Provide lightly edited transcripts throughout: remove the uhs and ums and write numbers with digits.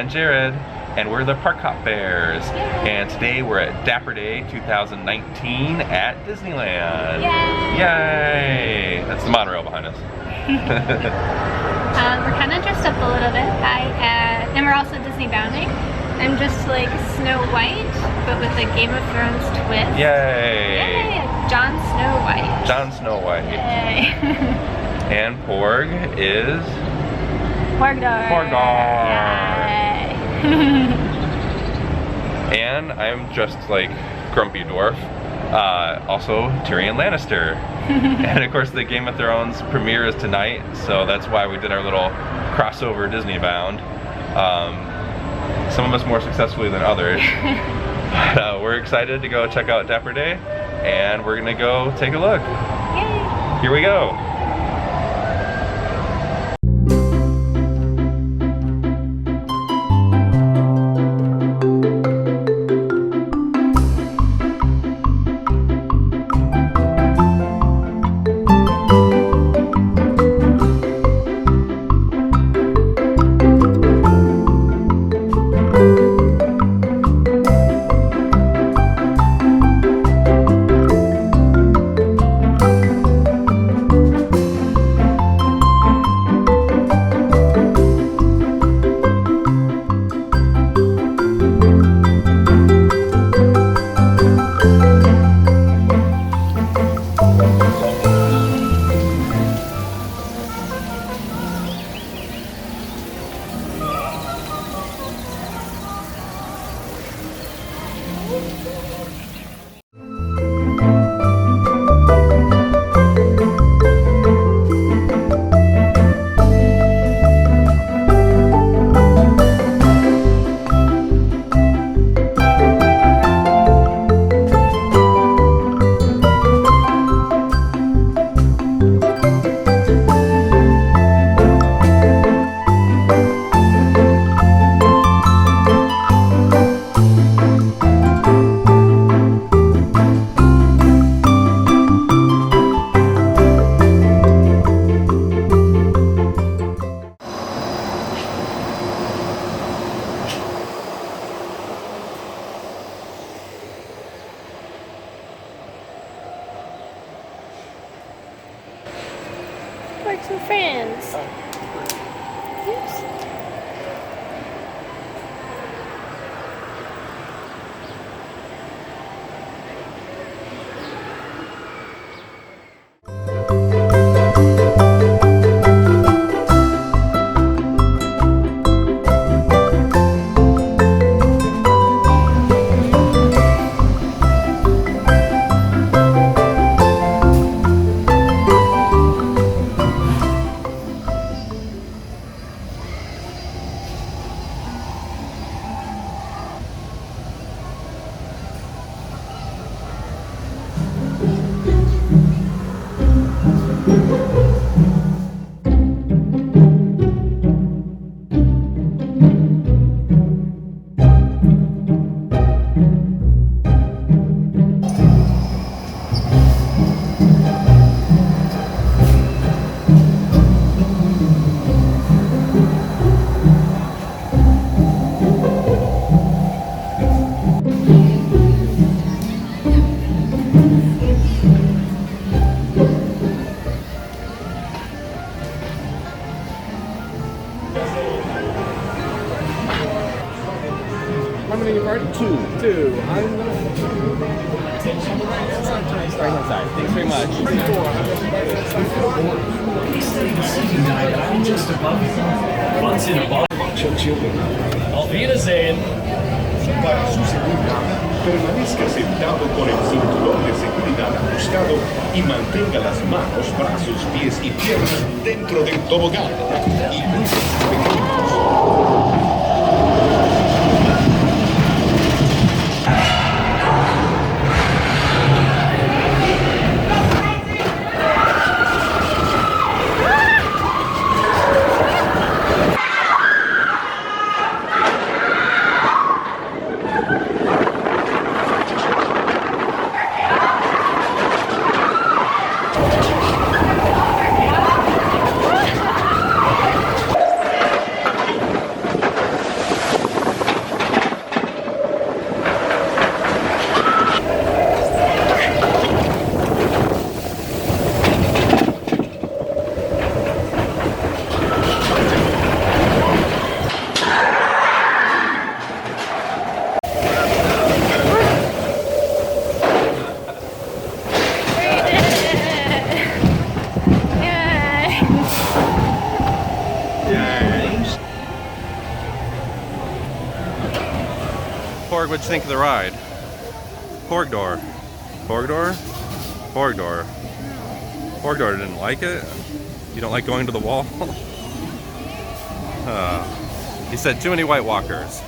and Jared, and we're the Parkhopbears. And today we're at Dapper Day 2019 at Disneyland. Yay! Yay! That's the monorail behind us. We're kind of dressed up a little bit. And we're also Disneybounding. I'm just like Snow White, but with a Game of Thrones twist. Yay! Yay! Jon Snow White. Jon Snow White. Yay! And Porg is... Porgdor. Porgdor. Yay! And I'm dressed like Grumpy Dwarf. Also Tyrion Lannister. And of course the Game of Thrones premiere is tonight, so that's why we did our little crossover Disneybound. Some of us more successfully than others. But, we're excited to go check out Dapper Day, and we're gonna go take a look. Yay! Here we go. Like some friends. Oops. How many are you? Two. I'm Right inside. Thanks very much. Just above you. Once in a bottle. Auf Wiedersehen. Para su seguridad, permanezca sentado con el cinturón de seguridad ajustado y mantenga las manos, brazos, pies y piernas dentro del tobogán. Y pequeños. What'd you think of the ride? Porgdor. Porgdor? Porgdor. Porgdor didn't like it? You don't like going to the wall? He said too many White Walkers.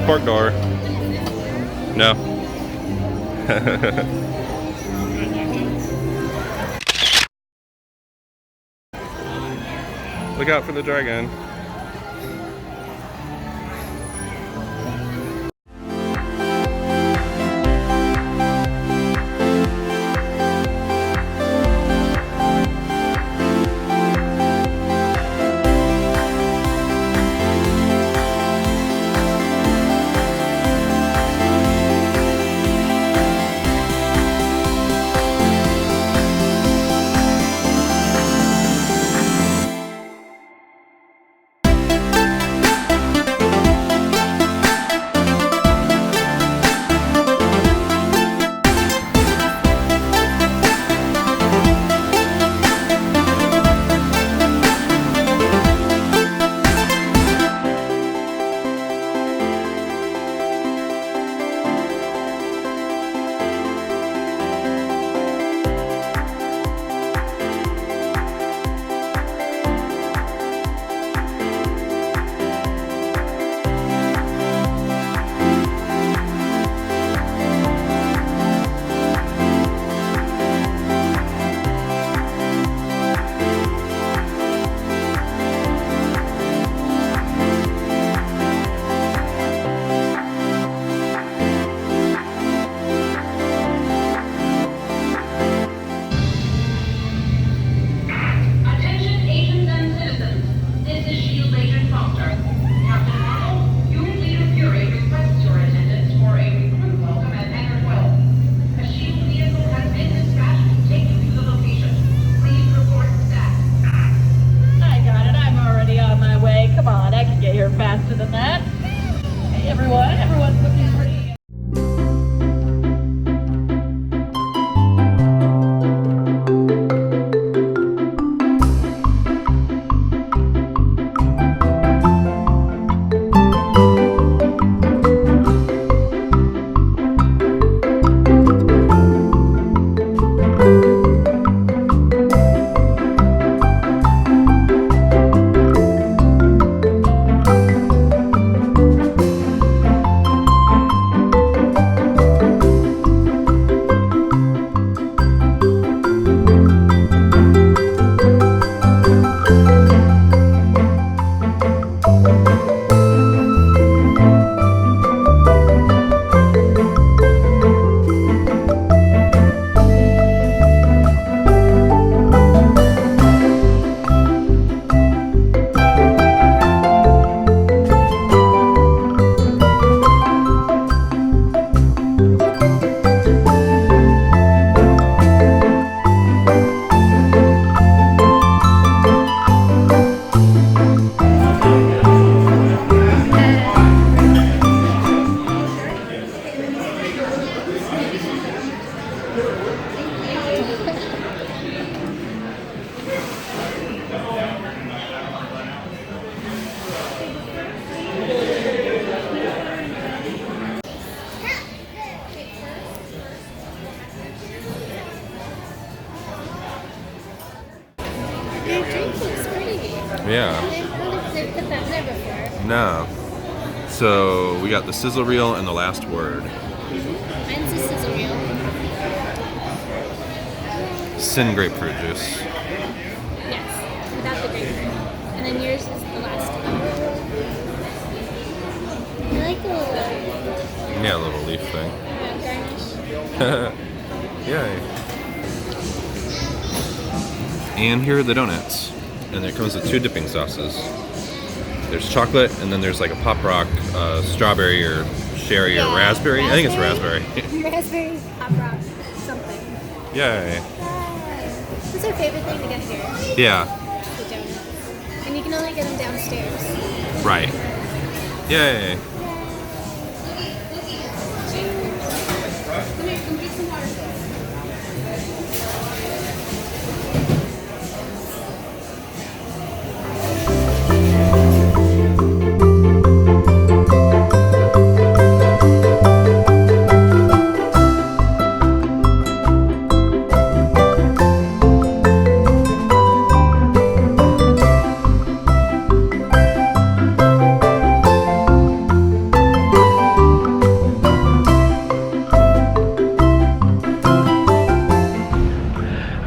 Porgdor. No. Look out for the dragon. Yeah. They've put that there before. No. So we got the sizzle reel and the last word. Mine's a sizzle reel. Sin grapefruit juice. Yes, without the grapefruit. And then yours is the last one. I like the little Yeah, a little leaf thing. garnish. Yay. And here are the donuts. and it comes with 2 dipping sauces. There's chocolate, and then there's like a Pop Rock, strawberry or cherry or raspberry. I think it's raspberry. Raspberry, Pop Rock, something. Yay. This is our favorite thing to get here. Yeah. The donuts. And you can only get them downstairs. Right. Yay.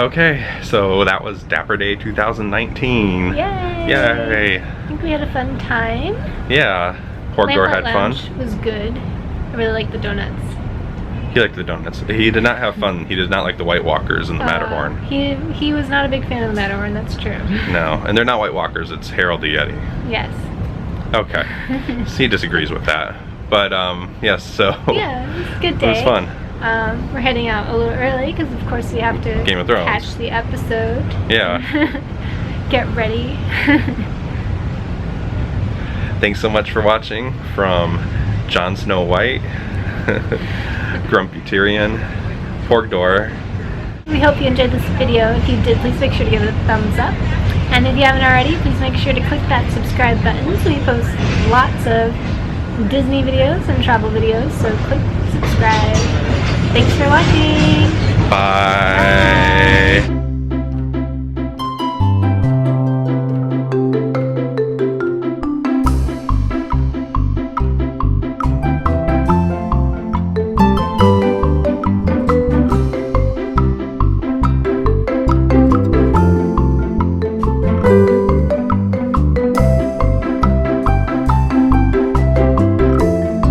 Okay, so that was Dapper Day 2019. Yay! Yay! I think we had a fun time. Yeah, Porgdor had fun. Lamplight Lounge was good. I really liked the donuts. He liked the donuts. He did not have fun. He did not like the White Walkers and the Matterhorn. He was not a big fan of the Matterhorn, that's true. No, and they're not White Walkers, it's Harold the Yeti. Yes. Okay, so he disagrees with that. But, yes, so... Yeah, it was a good day. It was fun. We're heading out a little early because, of course, we have to Game of Thrones. catch the episode. Yeah. Get ready. Thanks so much for watching from Jon Snow White, Grumpy Tyrion, Porgdor. We hope you enjoyed this video. If you did, please make sure to give it a thumbs up. And if you haven't already, please make sure to click that subscribe button so we post lots of Disney videos and travel videos. So click subscribe. Thanks for watching. Bye.